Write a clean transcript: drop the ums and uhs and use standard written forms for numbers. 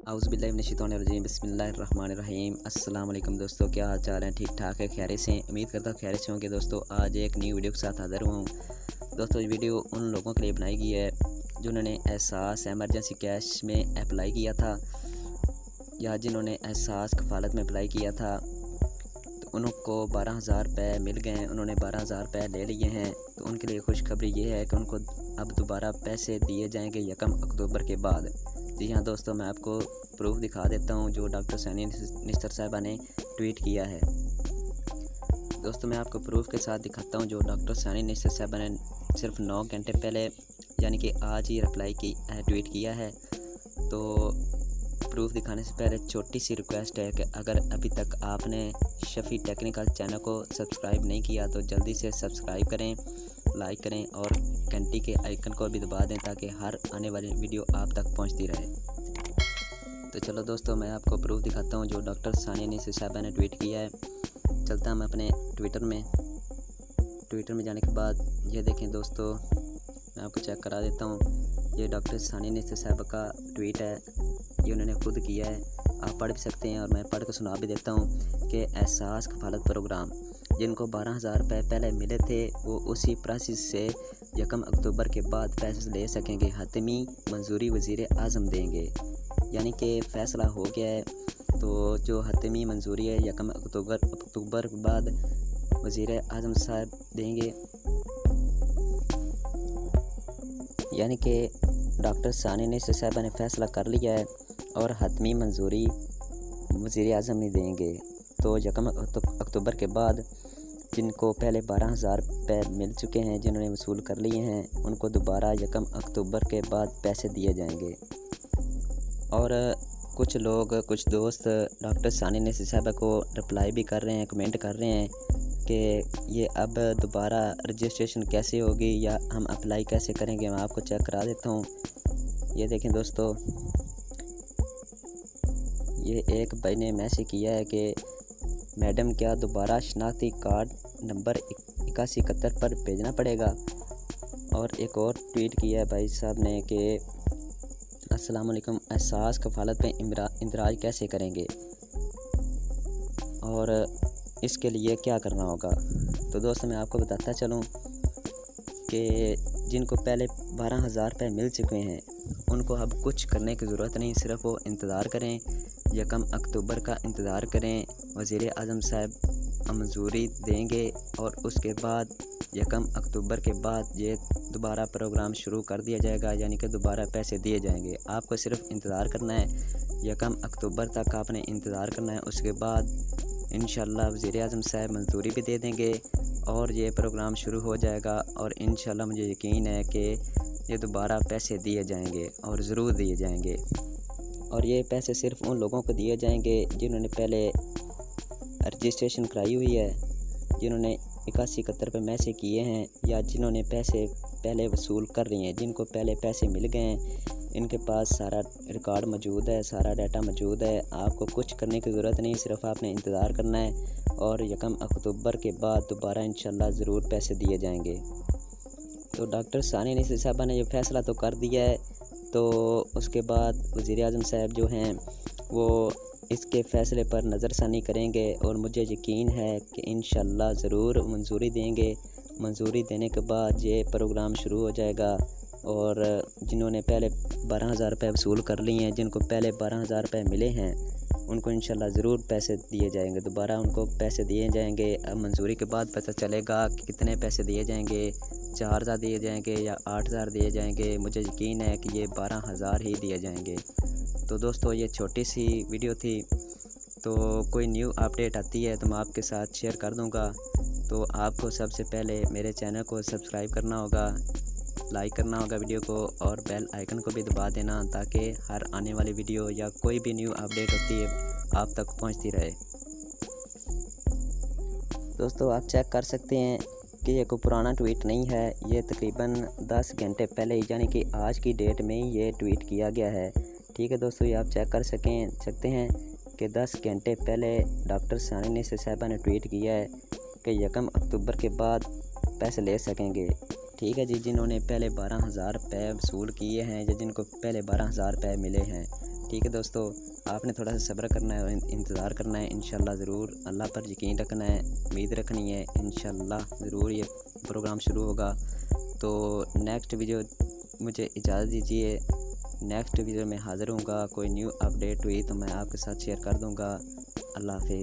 औज़ुबिल्लाहिमिनश्शैतानिर्रजीम बिस्मिल्लाहिर्रहमानिर्रहीम। अस्सलाम वालेकुम दोस्तों, क्या हाल चाल है? ठीक ठाक है, खैरियत से? उम्मीद करता हूँ खैरियत से होंगे। दोस्तों आज एक न्यू वीडियो के साथ हाज़िर हुआ हूँ। दोस्तों ये वीडियो उन लोगों के लिए बनाई गई है जिन्होंने एहसास एमरजेंसी कैश में अप्लाई किया था या जिन्होंने एहसास कफ़ालत में अप्लाई किया था, तो उनको 12,000 रुपये मिल गए हैं। उन्होंने 12,000 रुपये ले लिए हैं। तो उनके लिए खुशखबरी ये है कि उनको अब दोबारा पैसे दिए जाएंगे 1 अक्टूबर के बाद। जी हाँ दोस्तों, मैं आपको प्रूफ दिखा देता हूँ जो डॉक्टर सानी निस्तर साहिबा ने ट्वीट किया है। दोस्तों मैं आपको प्रूफ के साथ दिखाता हूँ जो डॉक्टर सानी निस्तर साहिबा ने सिर्फ 9 घंटे पहले यानी कि आज ही ट्वीट किया है। तो प्रूफ दिखाने से पहले छोटी सी रिक्वेस्ट है कि अगर अभी तक आपने शफ़ी टेक्निकल चैनल को सब्सक्राइब नहीं किया तो जल्दी से सब्सक्राइब करें, लाइक करें और घंटी के आइकन को भी दबा दें ताकि हर आने वाली वीडियो आप तक पहुंचती रहे। तो चलो दोस्तों मैं आपको प्रूफ दिखाता हूं जो डॉक्टर सानिया निस्तर साहिबा ने ट्वीट किया है। चलता हम अपने ट्विटर में जाने के बाद ये देखें दोस्तों, मैं आपको चेक करा देता हूं। ये डॉक्टर सानिया निस्तर साहिबा का ट्वीट है, ये उन्होंने खुद किया है। आप पढ़ भी सकते हैं और मैं पढ़ कर सुना भी देता हूँ कि एहसास कफ़ालत प्रोग्राम जिनको 12,000 रुपये पहले मिले थे वो उसी प्रोसेस से 1 अक्टूबर के बाद पैसे ले सकेंगे। हतमी मंजूरी वज़ीर आज़म देंगे, यानी कि फ़ैसला हो गया है। तो जो हतमी मंजूरी है 1 अक्टूबर के बाद वज़ीर आज़म साहब देंगे, यानी कि डॉक्टर सानिया निस्तर साहिबा ने फ़ैसला कर लिया है और हतमी मंजूरी वज़ीर आज़म ही देंगे। तो 1 अक्टूबर के बाद जिनको पहले 12,000 रुपये मिल चुके हैं, जिन्होंने वसूल कर लिए हैं, उनको दोबारा 1 अक्टूबर के बाद पैसे दिए जाएंगे। और कुछ दोस्त डॉक्टर सानिया निस्तर साहिबा को रिप्लाई भी कर रहे हैं, कमेंट कर रहे हैं कि ये अब दोबारा रजिस्ट्रेशन कैसे होगी या हम अप्लाई कैसे करेंगे। मैं आपको चेक करा देता हूँ। ये देखें दोस्तों, ये एक भाई ने मैसेज किया है कि मैडम क्या दोबारा शनाख्ती कार्ड नंबर 8171 पर भेजना पड़ेगा। और एक और ट्वीट किया है भाई साहब ने कि अस्सलाम वालेकुम, एहसास कफ़ालत में इंदराज कैसे करेंगे और इसके लिए क्या करना होगा। तो दोस्तों मैं आपको बताता चलूँ कि जिनको पहले 12,000 रुपये मिल चुके हैं उनको अब कुछ करने की ज़रूरत नहीं, सिर्फ वो इंतज़ार करें, 1 अक्टूबर का इंतज़ार करें। वज़ीर आज़म साहब मंजूरी देंगे और उसके बाद 1 अक्टूबर के बाद ये दोबारा प्रोग्राम शुरू कर दिया जाएगा, यानी कि दोबारा पैसे दिए जाएंगे। आपको सिर्फ इंतज़ार करना है, 1 अक्टूबर तक आपने इंतज़ार करना है। उसके बाद इंशाल्लाह वज़ीर आज़म साहब मंजूरी भी दे देंगे और ये प्रोग्राम शुरू हो जाएगा। और इंशाल्लाह मुझे यकीन है कि ये दोबारा पैसे दिए जाएंगे और ज़रूर दिए जाएंगे। और ये पैसे सिर्फ उन लोगों को दिए जाएंगे जिन्होंने पहले रजिस्ट्रेशन कराई हुई है, जिन्होंने 8171 पे मैसेज किए हैं या जिन्होंने पैसे पहले वसूल कर रही हैं, जिनको पहले पैसे मिल गए हैं, इनके पास सारा रिकॉर्ड मौजूद है, सारा डाटा मौजूद है। आपको कुछ करने की ज़रूरत नहीं, सिर्फ आपने इंतज़ार करना है और 1 अक्टूबर के बाद दोबारा इंशाल्लाह ज़रूर पैसे दिए जाएंगे। तो डॉक्टर सानिया निस्तर साहिबा ने ये फ़ैसला तो कर दिया है, तो उसके बाद वज़ीर आज़म साहब जो हैं वो इसके फ़ैसले पर नज़रसानी करेंगे और मुझे यकीन है कि इंशाल्लाह ज़रूर मंजूरी देंगे। मंजूरी देने के बाद ये प्रोग्राम शुरू हो जाएगा और जिन्होंने पहले 12,000 रुपये वसूल कर लिए हैं, जिनको पहले 12,000 रुपये मिले हैं, उनको इंशाल्लाह ज़रूर पैसे दिए जाएंगे, दोबारा उनको पैसे दिए जाएंगे। अब मंजूरी के बाद पता चलेगा कि कितने पैसे दिए जाएंगे, 4,000 दिए जाएंगे या 8,000 दिए जाएंगे। मुझे यकीन है कि ये 12,000 ही दिए जाएंगे। तो दोस्तों ये छोटी सी वीडियो थी, तो कोई न्यू अपडेट आती है तो मैं आपके साथ शेयर कर दूंगा। तो आपको सबसे पहले मेरे चैनल को सब्सक्राइब करना होगा, लाइक करना होगा वीडियो को और बेल आइकन को भी दबा देना ताकि हर आने वाली वीडियो या कोई भी न्यू अपडेट होती है आप तक पहुंचती रहे। दोस्तों आप चेक कर सकते हैं कि ये कोई पुराना ट्वीट नहीं है, ये तकरीबन 10 घंटे पहले यानी कि आज की डेट में ही ये ट्वीट किया गया है। ठीक है दोस्तों, ये आप चेक कर सकते हैं कि 10 घंटे पहले डॉक्टर सानिया निस्तर साहिबा ने ट्वीट किया है कि 1 अक्टूबर के बाद पैसे ले सकेंगे। ठीक है जी। जिन्होंने पहले 12,000 रुपये वसूल किए हैं या जिनको पहले 12,000 रुपये मिले हैं, ठीक है दोस्तों, आपने थोड़ा सा सब्र करना है और इंतज़ार करना है। इंशाल्लाह ज़रूर अल्लाह पर यकीन रखना है, उम्मीद रखनी है, इंशाल्लाह ज़रूर ये प्रोग्राम शुरू होगा। तो नेक्स्ट वीडियो मुझे इजाज़त दीजिए, नेक्स्ट वीडियो में हाज़िर हूँगा। कोई न्यू अपडेट हुई तो मैं आपके साथ शेयर कर दूँगा। अल्लाह हाफ़िज़।